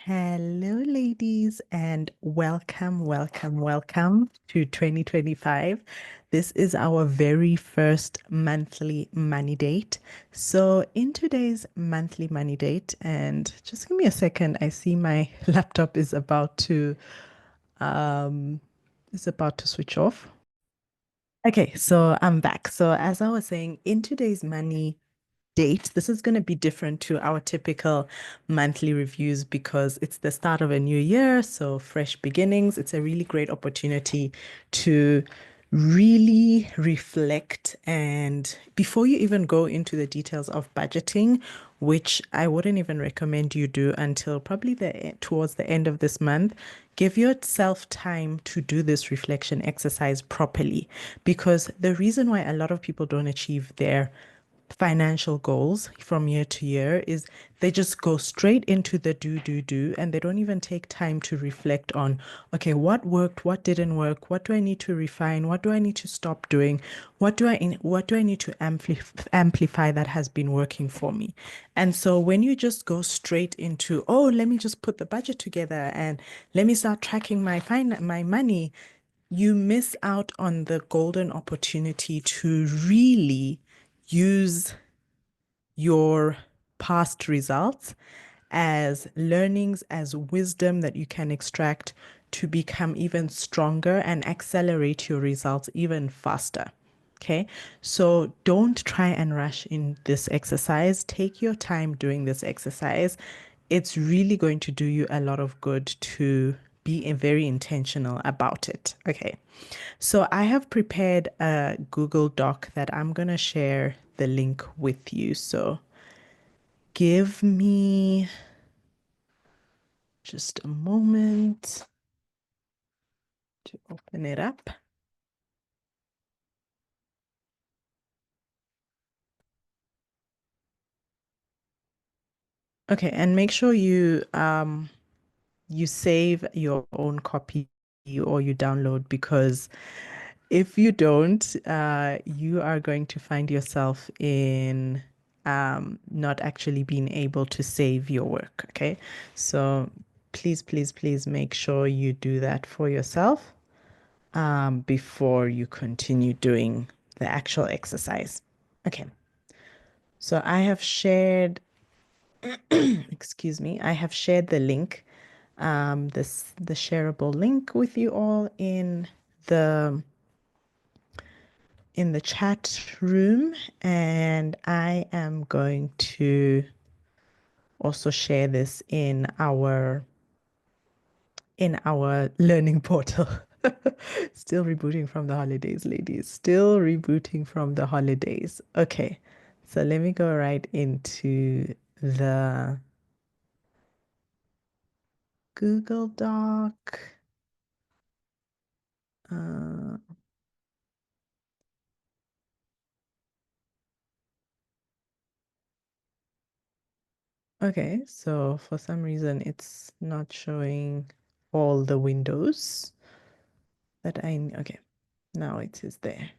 Hello, ladies, and welcome to 2025. This is our very first monthly money date. So, in today's monthly money date, and just give me a second, I see my laptop um is about to switch off. Okay, so I'm back. So, as I was saying, in today's money date. This is going to be different to our typical monthly reviews because it's the start of a new year, so fresh beginnings. It's a really great opportunity to really reflect. And before you even go into the details of budgeting, which I wouldn't even recommend you do until probably towards the end of this month, give yourself time to do this reflection exercise properly. Because the reason why a lot of people don't achieve their financial goals from year to year is they just go straight into the do, and they don't even take time to reflect on, okay, what worked, what didn't work, what do I need to refine, what do I need to stop doing, what do I need to amplify that has been working for me. And so when you just go straight into, oh, let me just put the budget together and let me start tracking my money, you miss out on the golden opportunity to really use your past results as learnings, as wisdom that you can extract to become even stronger and accelerate your results even faster. Okay, so don't try and rush in this exercise. Take your time doing this exercise. It's really going to do you a lot of good to be very intentional about it. Okay, so I have prepared a Google Doc that I'm going to share the link with you. So give me just a moment to open it up. Okay, and make sure you save your own copy or you download, because if you don't, you are going to find yourself in not actually being able to save your work. Okay, so please make sure you do that for yourself before you continue doing the actual exercise. Okay, so I have shared, excuse me, I have shared the link, the shareable link with you all the in the chat room, and I am going to also share this in our learning portal. Still rebooting from the holidays, ladies. Still rebooting from the holidays. Okay, so let me go right into the Google Doc. Uh, okay, so for some reason it's not showing all the windows that okay, now it is there.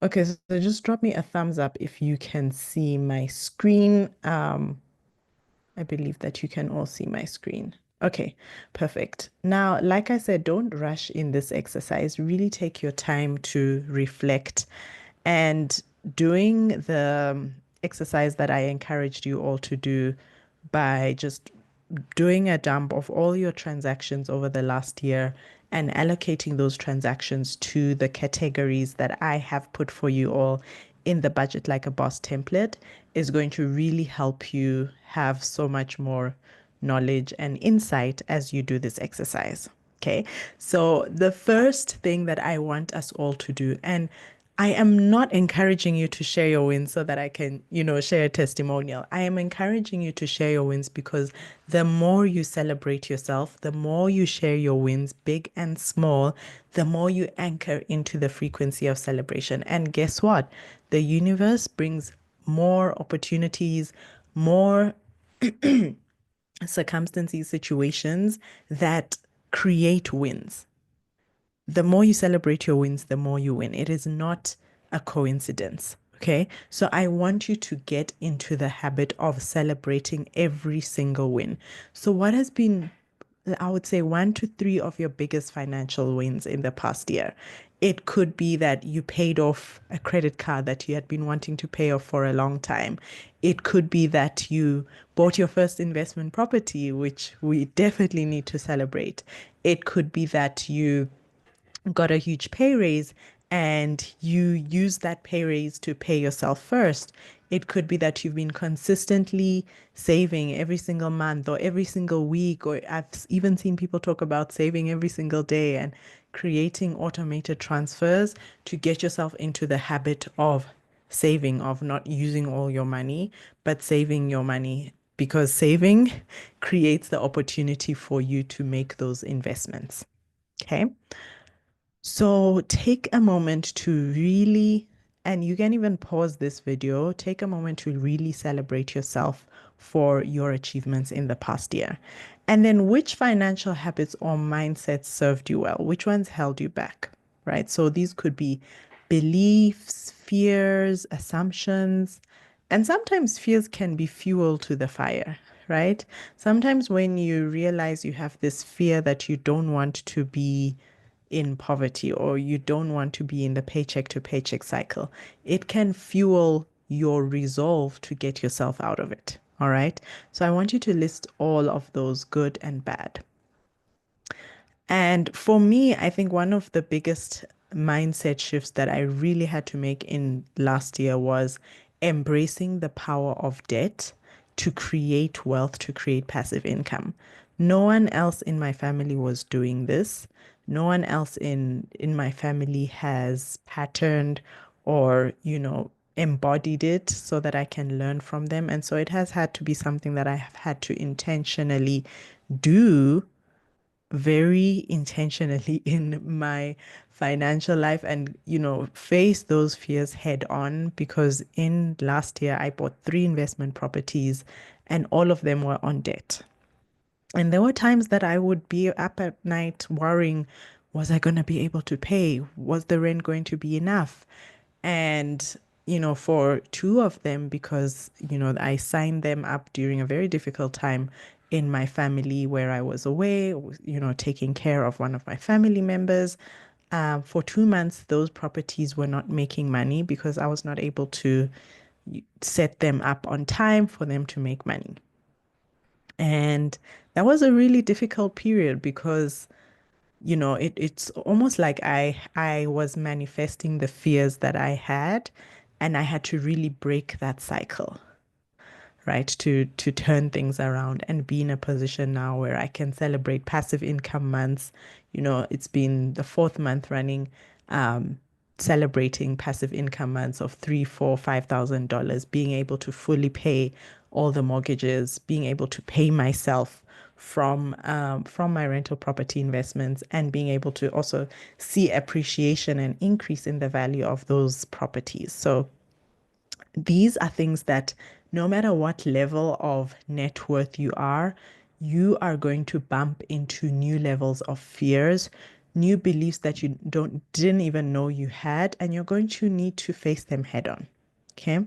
Okay, so just drop me a thumbs up if you can see my screen. I believe that you can all see my screen. Okay, perfect. Now, like I said, don't rush in this exercise. Really take your time to reflect, and doing the exercise that I encouraged you all to do by just doing a dump of all your transactions over the last year and allocating those transactions to the categories that I have put for you all in the Budget Like a Boss template is going to really help you have so much more knowledge and insight as you do this exercise. Okay, so the first thing that I want us all to do, and I am not encouraging you to share your wins so that I can, share a testimonial. I am encouraging you to share your wins because the more you celebrate yourself, the more you share your wins, big and small, the more you anchor into the frequency of celebration. And guess what? The universe brings more opportunities, more circumstances, situations that create wins. The more you celebrate your wins, the more you win. It is not a coincidence. Okay. So I want you to get into the habit of celebrating every single win. So, what has been, I would say, 1 to 3 of your biggest financial wins in the past year? It could be that you paid off a credit card that you had been wanting to pay off for a long time. It could be that you bought your first investment property, which we definitely need to celebrate. It could be that you got a huge pay raise and you use that pay raise to pay yourself first. It could be that you've been consistently saving every single month or every single week, or I've even seen people talk about saving every single day and creating automated transfers to get yourself into the habit of saving, of not using all your money, but saving your money, because saving creates the opportunity for you to make those investments. Okay. So take a moment to really, and you can even pause this video, take a moment to really celebrate yourself for your achievements in the past year. And then which financial habits or mindsets served you well? Which ones held you back, right? So these could be beliefs, fears, assumptions, and sometimes fears can be fuel to the fire, right? Sometimes when you realize you have this fear that you don't want to be in poverty or you don't want to be in the paycheck to paycheck cycle, it can fuel your resolve to get yourself out of it. All right. So I want you to list all of those good and bad. And for me, I think one of the biggest mindset shifts that I really had to make in last year was embracing the power of debt to create wealth, to create passive income. No one else in my family was doing this. No one else in my family has patterned or, embodied it so that I can learn from them. And so it has had to be something that I have had to intentionally do very intentionally in my financial life and face those fears head on, because in last year I bought 3 investment properties and all of them were on debt. And there were times that I would be up at night worrying, was I going to be able to pay? Was the rent going to be enough? And, for 2 of them, because, I signed them up during a very difficult time in my family where I was away, taking care of one of my family members. For 2 months, those properties were not making money because I was not able to set them up on time for them to make money. And that was a really difficult period because it's almost like I was manifesting the fears that I had, and I had to really break that cycle, right? To turn things around and be in a position now where I can celebrate passive income months. It's been the 4th month running, um, celebrating passive income months of 3, 4, $5,000, being able to fully pay all the mortgages, being able to pay myself from my rental property investments, and being able to also see appreciation and increase in the value of those properties. So these are things that no matter what level of net worth you are going to bump into new levels of fears, new beliefs that you didn't even know you had, and you're going to need to face them head on. Okay.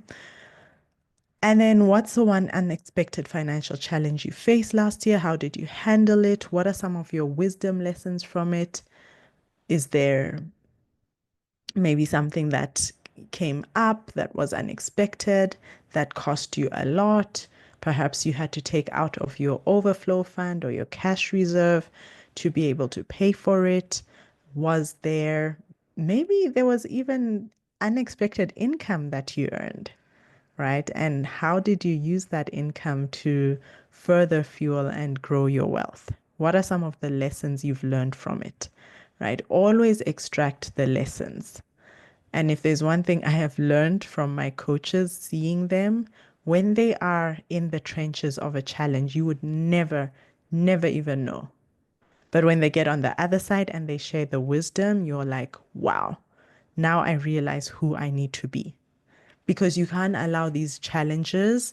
And then what's the one unexpected financial challenge you faced last year? How did you handle it? What are some of your wisdom lessons from it? Is there maybe something that came up that was unexpected, that cost you a lot? Perhaps you had to take out of your overflow fund or your cash reserve to be able to pay for it. Was there maybe there was even unexpected income that you earned, right? And how did you use that income to further fuel and grow your wealth? What are some of the lessons you've learned from it, right? Always extract the lessons. And if there's one thing I have learned from my coaches, seeing them when they are in the trenches of a challenge, you would never, never even know. But when they get on the other side and they share the wisdom, you're like, wow, now I realize who I need to be. Because you can't allow these challenges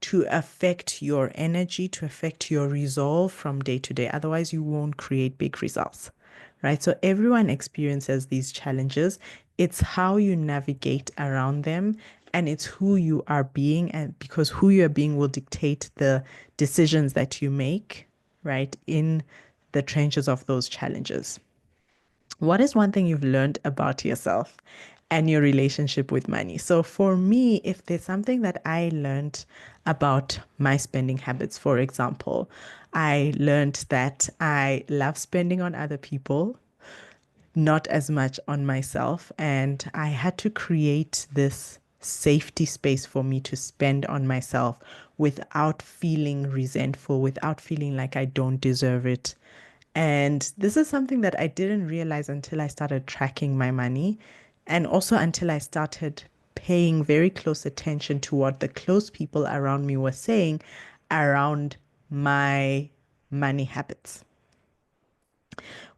to affect your energy, to affect your resolve from day to day. Otherwise, you won't create big results, right? So everyone experiences these challenges. It's how you navigate around them, and it's who you are being, and because who you are being will dictate the decisions that you make, right, in the trenches of those challenges. What is one thing you've learned about yourself and your relationship with money? So, for me, if there's something that I learned about my spending habits, for example, I learned that I love spending on other people, not as much on myself. And I had to create this safety space for me to spend on myself without feeling resentful, without feeling like I don't deserve it. And this is something that I didn't realize until I started tracking my money, and also until I started paying very close attention to what the close people around me were saying around my money habits.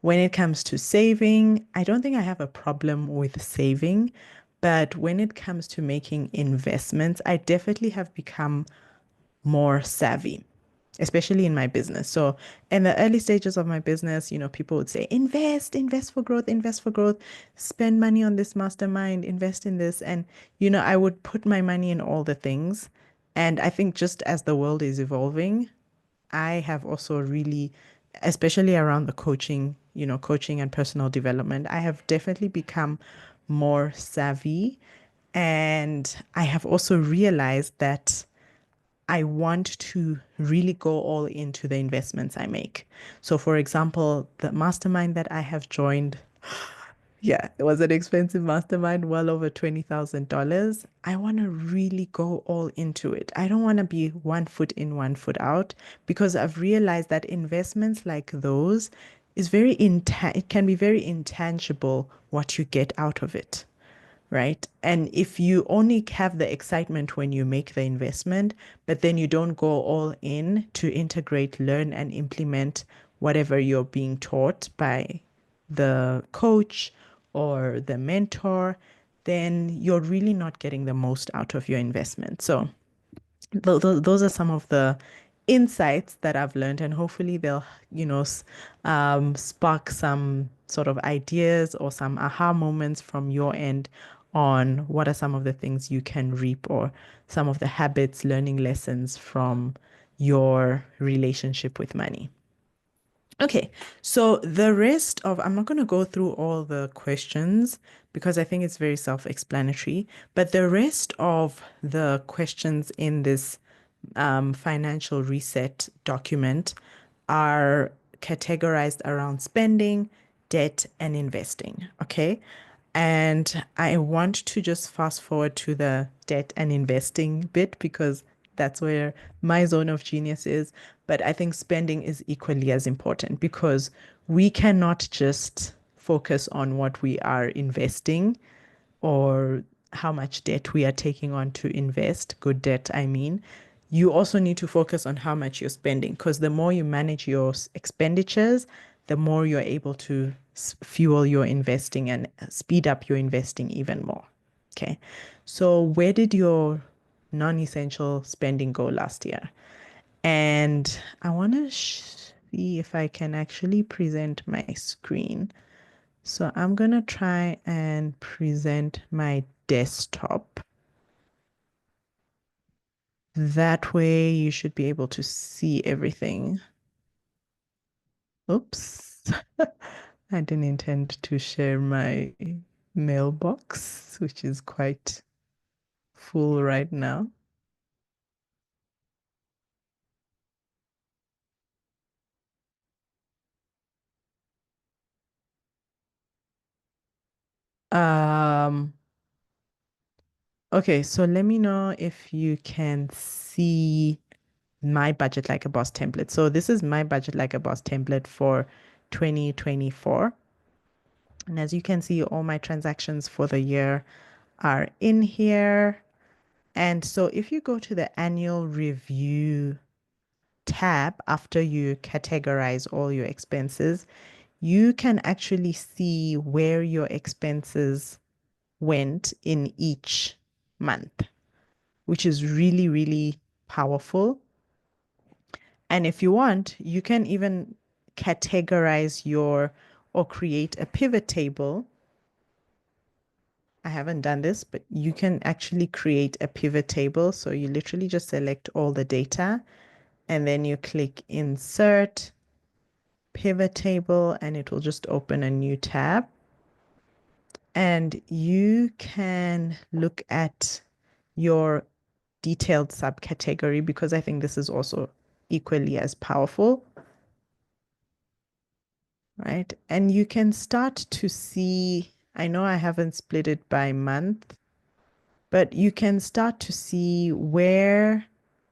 When it comes to saving, I don't think I have a problem with saving, but when it comes to making investments, I definitely have become more savvy, especially in my business. So, in the early stages of my business, people would say, invest for growth, invest for growth, spend money on this mastermind, invest in this. And, I would put my money in all the things. And I think just as the world is evolving, I have also really, especially around the coaching, coaching and personal development, I have definitely become more savvy. And I have also realized that I want to really go all into the investments I make. So, for example, the mastermind that I have joined, yeah, it was an expensive mastermind, well over $20,000. I want to really go all into it. I don't want to be one foot in, one foot out, because I've realized that investments like those it can be very intangible what you get out of it, right? And if you only have the excitement when you make the investment, but then you don't go all in to integrate, learn, and implement whatever you're being taught by the coach or the mentor, then you're really not getting the most out of your investment. So, those are some of the insights that I've learned, and hopefully they'll, spark some sort of ideas or some aha moments from your end on what are some of the things you can reap, or some of the habits, learning lessons from your relationship with money. Okay, so I'm not going to go through all the questions because I think it's very self-explanatory, but the rest of the questions in this financial reset document are categorized around spending, debt, and investing. Okay. And I want to just fast forward to the debt and investing bit because that's where my zone of genius is. But I think spending is equally as important because we cannot just focus on what we are investing or how much debt we are taking on to invest, good debt, I mean. You also need to focus on how much you're spending because the more you manage your expenditures, the more you're able to fuel your investing and speed up your investing even more. Okay. So, where did your non essential spending go last year? And I want to see if I can actually present my screen. So I'm going to try and present my desktop. That way you should be able to see everything. Oops. I didn't intend to share my mailbox, which is quite full right now. Um, okay, so let me know if you can see my budget like a boss template. So this is my budget like a boss template for 2024. And as you can see, all my transactions for the year are in here. And so if you go to the annual review tab after you categorize all your expenses, you can actually see where your expenses went in each month, which is really, really powerful. And if you want, you can even categorize or create a pivot table I haven't done this, but you can actually create a pivot table. So you literally just select all the data and then you click Insert Pivot Table and it will just open a new tab. And you can look at your detailed subcategory because I think this is also equally as powerful, right? And you can start to see, I know I haven't split it by month, but you can start to see where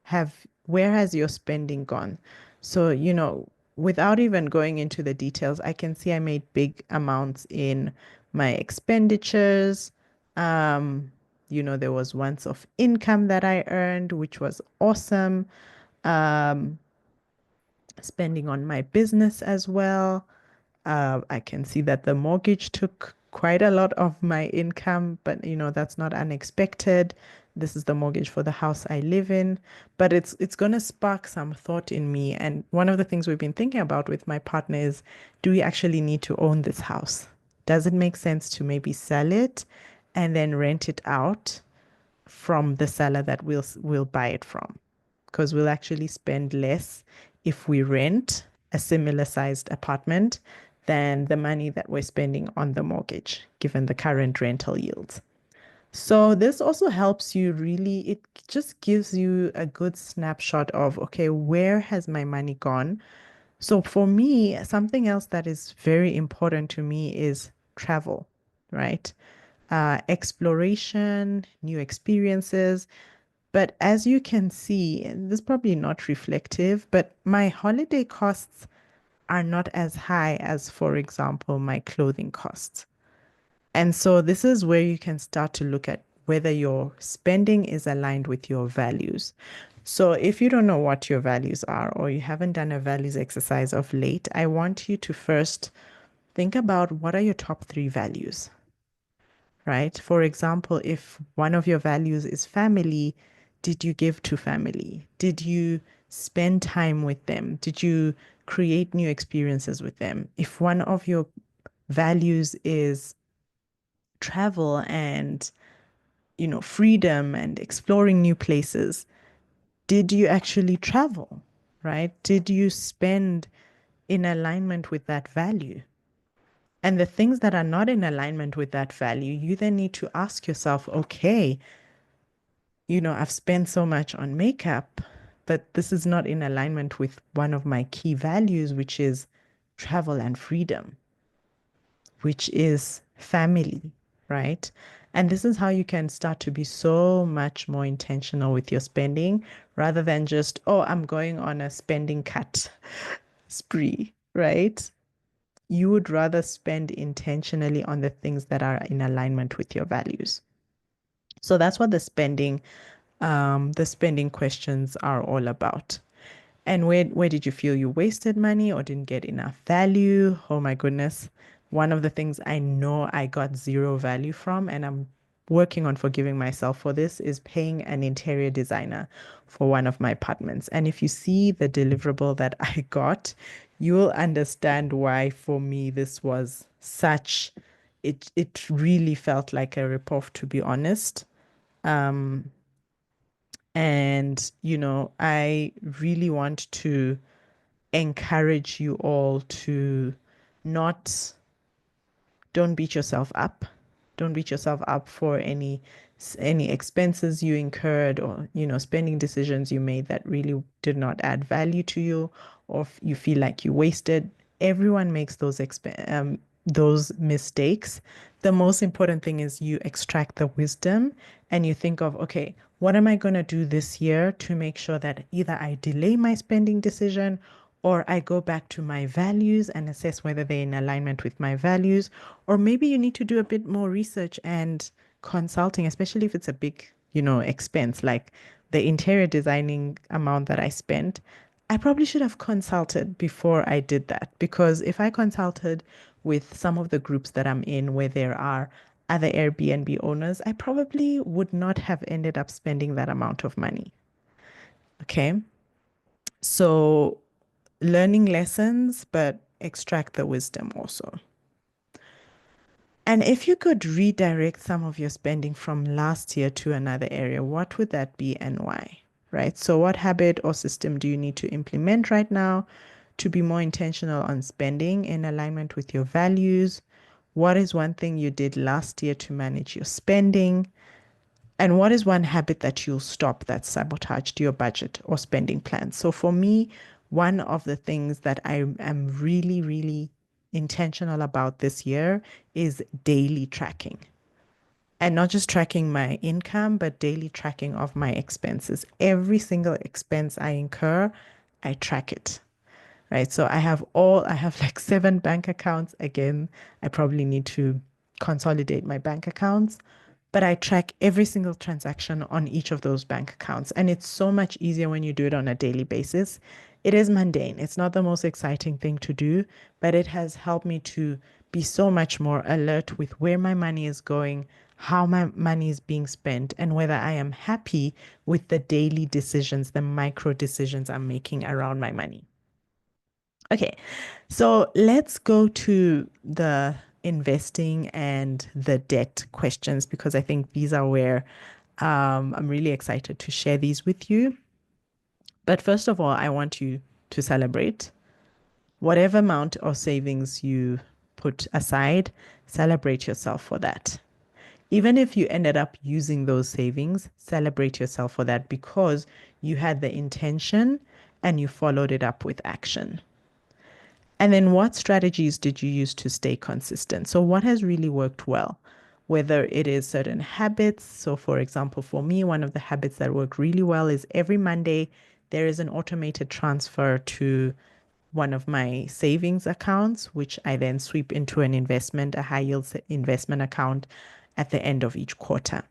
has your spending gone. So, without even going into the details, I can see I made big amounts in my expenditures. Um, there was once of income that I earned, which was awesome. Um, Spending on my business as well. I can see that the mortgage took quite a lot of my income, but that's not unexpected. This is the mortgage for the house I live in, but it's going to spark some thought in me. And one of the things we've been thinking about with my partner is, do we actually need to own this house? Does it make sense to maybe sell it and then rent it out from the seller that we'll buy it from? Because we'll actually spend less if we rent a similar sized apartment than the money that we're spending on the mortgage, given the current rental yields. So this also helps you really, it just gives you a good snapshot of, okay, where has my money gone? So for me, something else that is very important to me is travel, right? Exploration, new experiences. But as you can see, and this is probably not reflective, but my holiday costs are not as high as, for example, my clothing costs. And so this is where you can start to look at whether your spending is aligned with your values. So if you don't know what your values are or you haven't done a values exercise of late, I want you to first think about what are your top three values, right? For example, if one of your values is family, did you give to family? Did you spend time with them? Did you create new experiences with them? If one of your values is travel and, freedom and exploring new places, did you actually travel, right? Did you spend in alignment with that value? And the things that are not in alignment with that value, you then need to ask yourself, okay, I've spent so much on makeup, but this is not in alignment with one of my key values, which is travel and freedom, which is family, right? And this is how you can start to be so much more intentional with your spending rather than just, oh, I'm going on a spending cut spree, right? You would rather spend intentionally on the things that are in alignment with your values. So that's what the spending questions are all about. And where did you feel you wasted money or didn't get enough value? Oh my goodness. One of the things I know I got zero value from, and I'm working on forgiving myself for this, is paying an interior designer for one of my apartments. And if you see the deliverable that I got, you will understand why for me this was such, it really felt like a ripoff, to be honest. Um, and, I really want to encourage you all to not, don't beat yourself up. Don't beat yourself up for any expenses you incurred or, spending decisions you made that really did not add value to you or you feel like you wasted. Everyone makes those mistakes. The most important thing is you extract the wisdom and you think of, okay, what am I going to do this year to make sure that either I delay my spending decision or I go back to my values and assess whether they're in alignment with my values. Or maybe you need to do a bit more research and consulting, especially if it's a big, expense, like the interior designing amount that I spent. I probably should have consulted before I did that because if I consulted with some of the groups that I'm in where there are other Airbnb owners, I probably would not have ended up spending that amount of money. Okay. So learning lessons, but extract the wisdom also. And if you could redirect some of your spending from last year to another area, what would that be and why? Right? So, what habit or system do you need to implement right now to be more intentional on spending in alignment with your values? What is one thing you did last year to manage your spending? And what is one habit that you'll stop that sabotaged your budget or spending plans? So for me, one of the things that I am really, really intentional about this year is daily tracking. And not just tracking my income, but daily tracking of my expenses. Every single expense I incur, I track it. Right. So I have like 7 bank accounts. Again, I probably need to consolidate my bank accounts, but I track every single transaction on each of those bank accounts. And it's so much easier when you do it on a daily basis. It is mundane. It's not the most exciting thing to do, but it has helped me to be so much more alert with where my money is going, how my money is being spent, and whether I am happy with the daily decisions, the micro decisions I'm making around my money. Okay, so let's go to the investing and the debt questions because I think these are where I'm really excited to share these with you. But first of all, I want you to celebrate whatever amount of savings you put aside, celebrate yourself for that. Even if you ended up using those savings, celebrate yourself for that because you had the intention and you followed it up with action. And then what strategies did you use to stay consistent? So, what has really worked well? Whether it is certain habits. So, for example, for me, one of the habits that work really well is every Monday there is an automated transfer to one of my savings accounts, which I then sweep into an investment, a high yield investment account at the end of each quarter.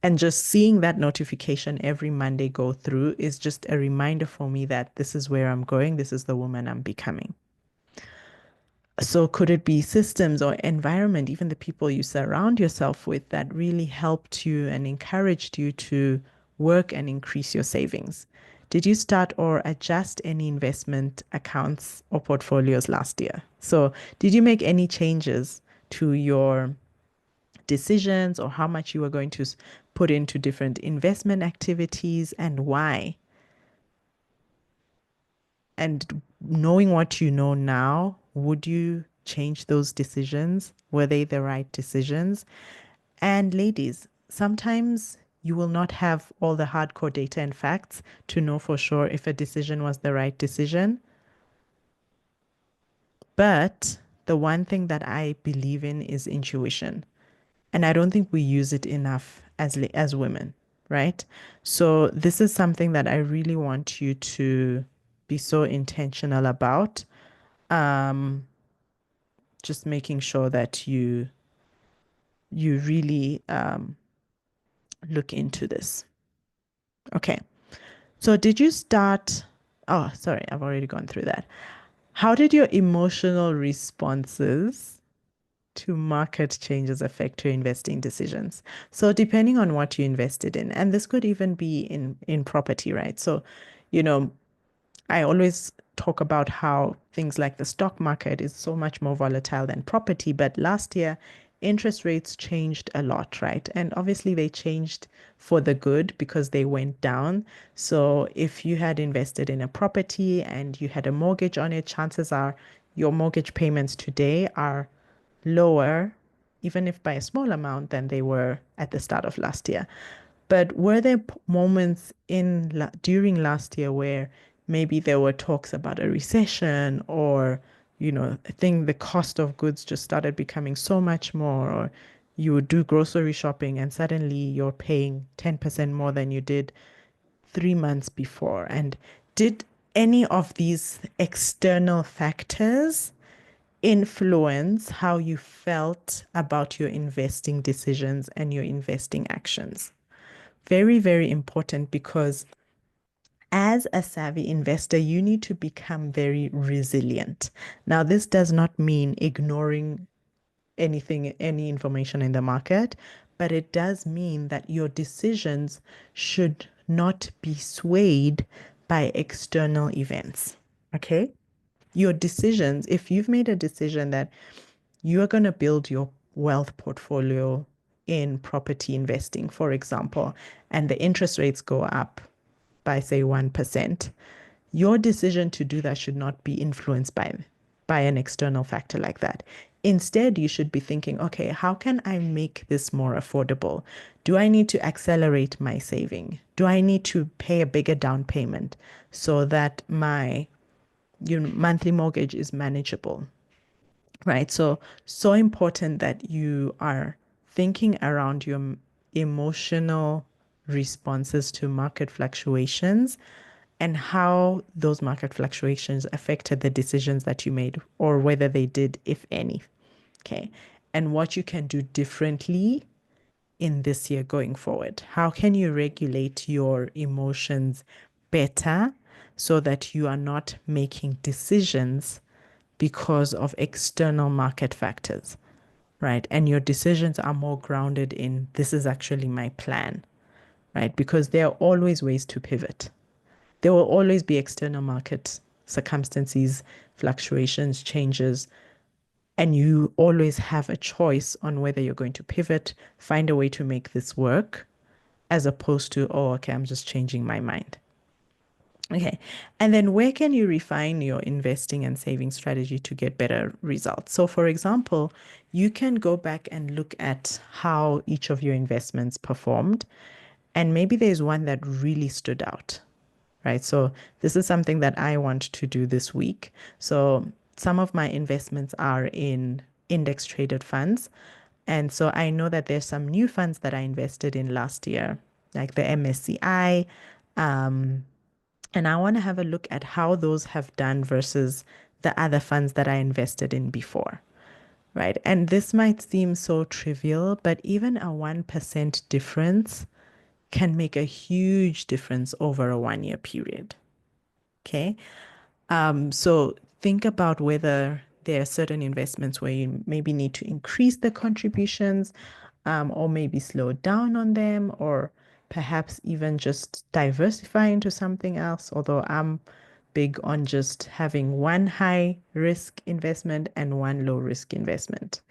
And just seeing that notification every Monday go through is just a reminder for me that this is where I'm going, this is the woman I'm becoming. So could it be systems or environment, even the people you surround yourself with that really helped you and encouraged you to work and increase your savings? Did you start or adjust any investment accounts or portfolios last year? So did you make any changes to your decisions or how much you were going to put into different investment activities and why? And knowing what you know now, would you change those decisions? Were they the right decisions? And ladies, sometimes you will not have all the hardcore data and facts to know for sure if a decision was the right decision. But the one thing that I believe in is intuition. And I don't think we use it enough as women, right? So this is something that I really want you to be so intentional about. Um, just making sure that you really look into this. Okay. So did you start? Oh, sorry, I've already gone through that. How did your emotional responses to market changes affect your investing decisions? So depending on what you invested in, and this could even be in property, right? So, you know, I always talk about how things like the stock market is so much more volatile than property. But last year, interest rates changed a lot, right? And obviously, they changed for the good because they went down. So if you had invested in a property and you had a mortgage on it, chances are your mortgage payments today are lower, even if by a small amount, than they were at the start of last year. But were there moments during last year where maybe there were talks about a recession or, I think the cost of goods just started becoming so much more, or you would do grocery shopping and suddenly you're paying 10% more than you did 3 months before? And did any of these external factors influence how you felt about your investing decisions and your investing actions? Very, very important because as a savvy investor, you need to become very resilient. Now, this does not mean ignoring anything, any information in the market, but it does mean that your decisions should not be swayed by external events. Okay? Your decisions, if you've made a decision that you are going to build wealth portfolio in property investing, for example, and the interest rates go up by, say, 1%, your decision to do that should not be influenced by an external factor like that. Instead, you should be thinking, okay, how can I make this more affordable? Do I need to accelerate my saving? Do I need to pay a bigger down payment so that my monthly mortgage is manageable? Right. So important that you are thinking around your emotional responses to market fluctuations and how those market fluctuations affected the decisions that you made or whether they did, if any. Okay. And what you can do differently in this year going forward. How can you regulate your emotions better so that you are not making decisions because of external market factors, right? And your decisions are more grounded in this is actually my plan, right? Because there are always ways to pivot. There will always be external market circumstances, fluctuations, changes, and you always have a choice on whether you're going to pivot, find a way to make this work, as opposed to, oh, okay, I'm just changing my mind. Okay. And then where can you refine your investing and saving strategy to get better results? So, for example, you can go back and look at how each of your investments performed. And maybe there's one that really stood out, right? So, this is something that I want to do this week. So, some of my investments are in index traded funds. And so I know that there's some new funds that I invested in last year, like the MSCI. And I want to have a look at how those have done versus the other funds that I invested in before, right? And this might seem so trivial, but even a 1% difference can make a huge difference over a 1 year period. Okay. So think about whether there are certain investments where you maybe need to increase the contributions, or maybe slow down on them, or perhaps even just diversify into something else. Although I'm big on just having one high risk investment and one low risk investment.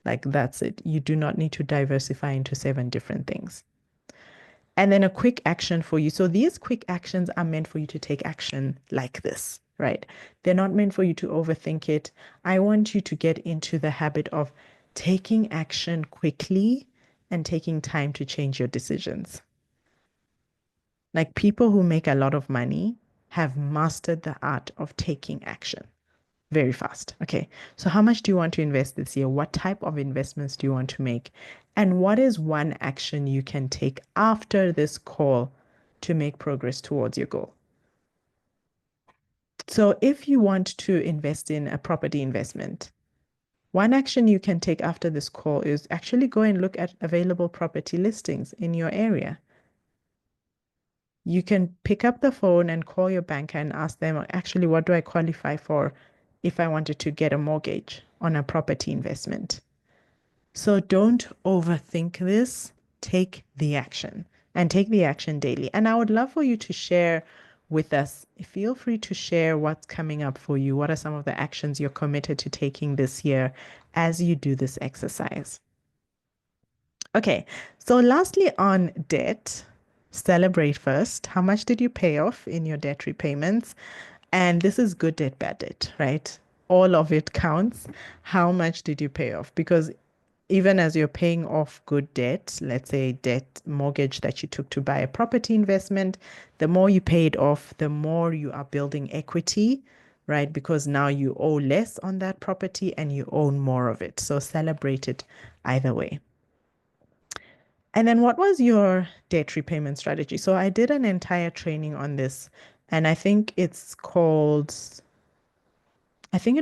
Like that's it. You do not need to diversify into 7 different things. And then a quick action for you. So these quick actions are meant for you to take action like this, right? They're not meant for you to overthink it. I want you to get into the habit of taking action quickly and taking time to change your decisions. Like people who make a lot of money have mastered the art of taking action very fast. Okay. So how much do you want to invest this year? What type of investments do you want to make? And what is one action you can take after this call to make progress towards your goal? So if you want to invest in a property investment, one action you can take after this call is actually go and look at available property listings in your area. You can pick up the phone and call your banker and ask them, actually, what do I qualify for if I wanted to get a mortgage on a property investment? So don't overthink this. Take the action and take the action daily. And I would love for you to share with us. Feel free to share what's coming up for you. What are some of the actions you're committed to taking this year as you do this exercise? Okay, so lastly on debt, celebrate first. How much did you pay off in your debt repayments? And this is good debt, bad debt, right? All of it counts. How much did you pay off? Because even as you're paying off good debt, let's say debt mortgage that you took to buy a property investment, the more you pay it off, the more you are building equity, right? Because now you owe less on that property and you own more of it. So celebrate it either way. And then what was your debt repayment strategy? So I did an entire training on this, and I think it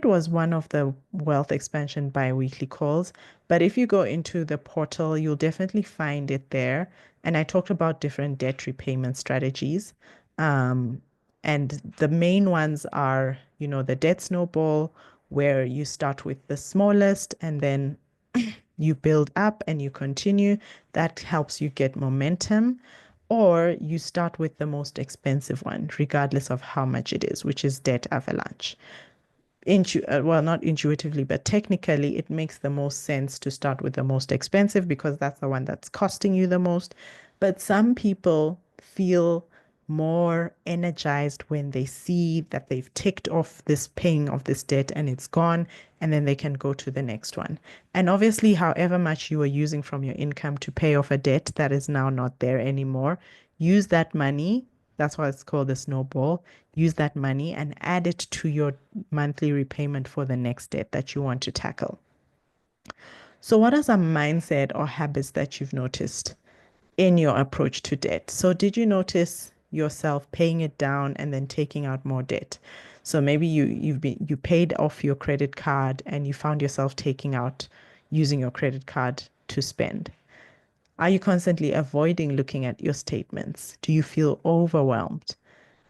was one of the Wealth Expansion bi-weekly calls. But if you go into the portal, you'll definitely find it there. And I talked about different debt repayment strategies. Um, and the main ones are, the debt snowball, where you start with the smallest and then you build up and you continue. That helps you get momentum. Or you start with the most expensive one, regardless of how much it is, which is debt avalanche. well, not intuitively, but technically, it makes the most sense to start with the most expensive because that's the one that's costing you the most. But some people feel more energized when they see that they've ticked off this paying of this debt and it's gone, and then they can go to the next one. And obviously, however much you are using from your income to pay off a debt that is now not there anymore, use that money. That's why it's called the snowball. Use that money and add it to your monthly repayment for the next debt that you want to tackle. So, what are some mindset or habits that you've noticed in your approach to debt? So, did you notice yourself paying it down and then taking out more debt? So maybe you paid off your credit card and you found yourself taking out using your credit card to spend. Are you constantly avoiding looking at your statements? Do you feel overwhelmed?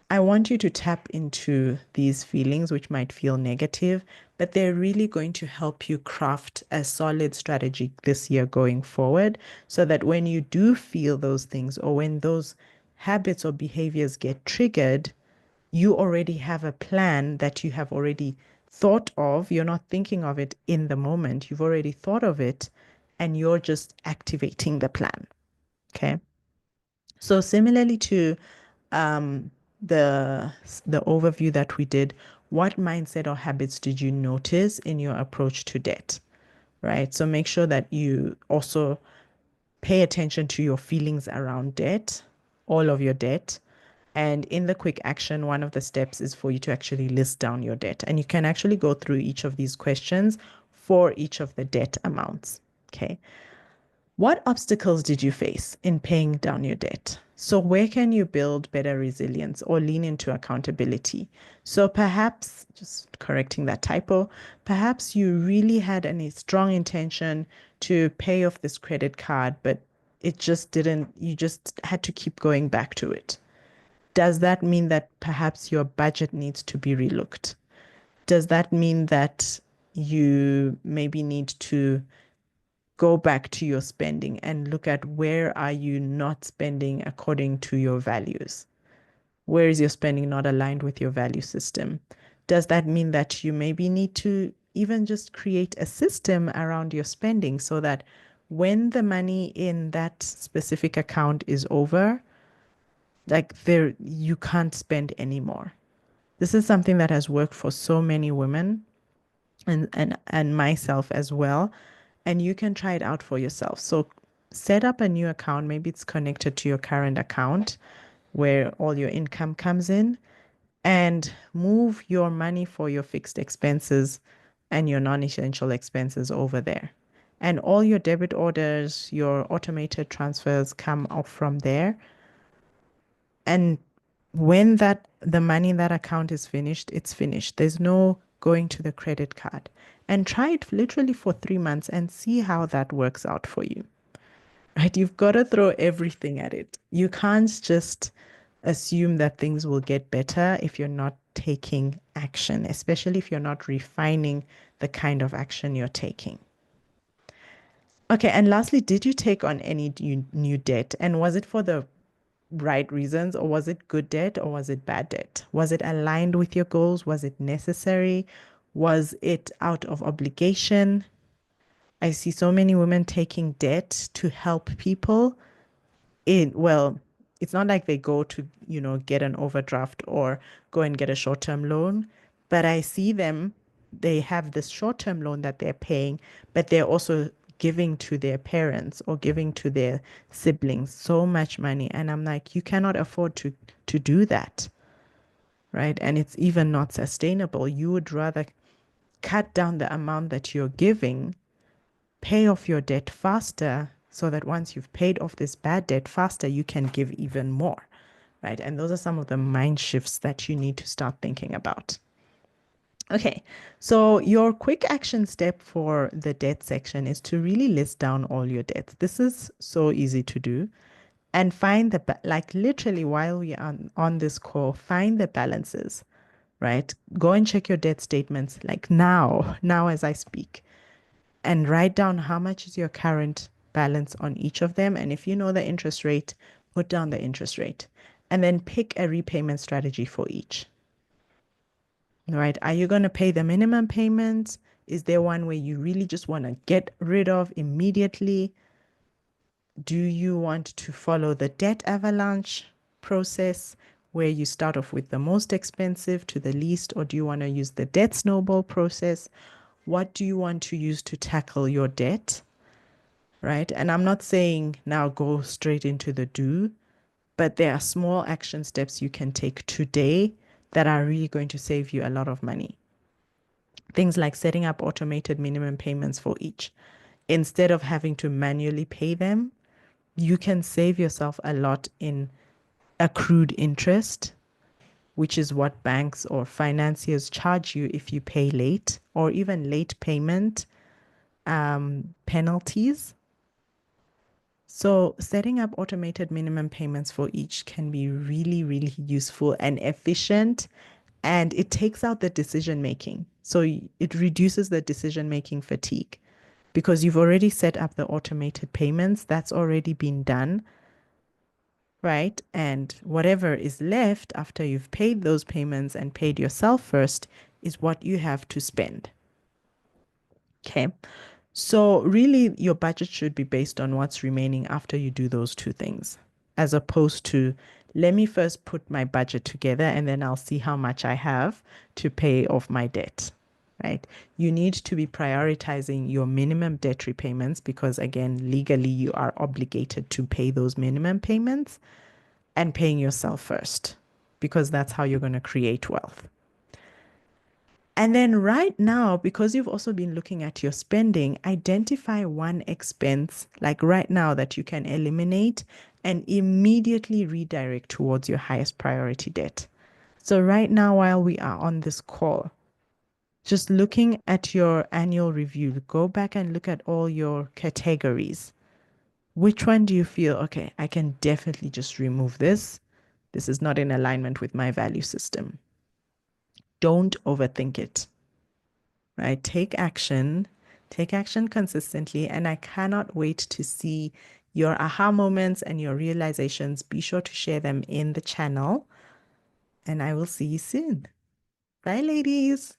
I want you to tap into these feelings, which might feel negative, but they're really going to help you craft a solid strategy this year going forward so that when you do feel those things or when those habits or behaviors get triggered, you already have a plan that you have already thought of. You're not thinking of it in the moment. You've already thought of it and you're just activating the plan. Okay. So similarly to um, the overview that we did, what mindset or habits did you notice in your approach to debt? Right. So make sure that you also pay attention to your feelings around debt, all of your debt. And in the quick action, one of the steps is for you to actually list down your debt. And you can actually go through each of these questions for each of the debt amounts. Okay. What obstacles did you face in paying down your debt? So, where can you build better resilience or lean into accountability? So, perhaps, just correcting that typo, perhaps you really had a strong intention to pay off this credit card, but it just didn't, you just had to keep going back to it. Does that mean that perhaps your budget needs to be relooked? Does that mean that you maybe need to go back to your spending and look at where are you not spending according to your values? Where is your spending not aligned with your value system? Does that mean that you maybe need to even just create a system around your spending so that when the money in that specific account is over, like there you can't spend anymore? This is something that has worked for so many women and myself as well. And you can try it out for yourself. So set up a new account. Maybe it's connected to your current account where all your income comes in, and move your money for your fixed expenses and your non-essential expenses over there. And all your debit orders, your automated transfers come off from there. And when the money in that account is finished, it's finished. There's no going to the credit card. And try it literally for 3 months and see how that works out for you. Right? You've got to throw everything at it. You can't just assume that things will get better if you're not taking action, especially if you're not refining the kind of action you're taking. Okay, and lastly, did you take on any new debt? And was it for the right reasons, or was it good debt, or was it bad debt? Was it aligned with your goals? Was it necessary? Was it out of obligation? I see so many women taking debt to help people well, it's not like they go to, get an overdraft or go and get a short-term loan, but I see them, they have this short-term loan that they're paying, but they're also giving to their parents or giving to their siblings so much money. And I'm like, you cannot afford to do that, right? And it's even not sustainable. You would rather cut down the amount that you're giving, pay off your debt faster so that once you've paid off this bad debt faster, you can give even more, right? And those are some of the mind shifts that you need to start thinking about. Okay, so your quick action step for the debt section is to really list down all your debts. This is so easy to do. And find like literally while we are on this call, find the balances, right? Go and check your debt statements like now as I speak, and write down how much is your current balance on each of them. And if you know the interest rate, put down the interest rate and then pick a repayment strategy for each. right? Are you going to pay the minimum payments? Is there one where you really just want to get rid of immediately? Do you want to follow the debt avalanche process where you start off with the most expensive to the least, or do you want to use the debt snowball process? What do you want to use to tackle your debt? Right? And I'm not saying now go straight into the do, but there are small action steps you can take today that are really going to save you a lot of money. Things like setting up automated minimum payments for each. Instead of having to manually pay them, you can save yourself a lot in accrued interest, which is what banks or financiers charge you if you pay late, or even late payment penalties. So setting up automated minimum payments for each can be really, really useful and efficient, and it takes out the decision making. So it reduces the decision making fatigue because you've already set up the automated payments. That's already been done, right? And whatever is left after you've paid those payments and paid yourself first is what you have to spend. Okay. So really your budget should be based on what's remaining after you do those two things, as opposed to let me first put my budget together and then I'll see how much I have to pay off my debt, right? You need to be prioritizing your minimum debt repayments because again, legally you are obligated to pay those minimum payments and paying yourself first because that's how you're going to create wealth. And then right now, because you've also been looking at your spending, identify one expense like right now that you can eliminate and immediately redirect towards your highest priority debt. So right now, while we are on this call, just looking at your annual review, go back and look at all your categories. Which one do you feel, okay, I can definitely just remove this. This is not in alignment with my value system. Don't overthink it, right? Take action consistently. And I cannot wait to see your aha moments and your realizations. Be sure to share them in the channel, and I will see you soon. Bye, ladies.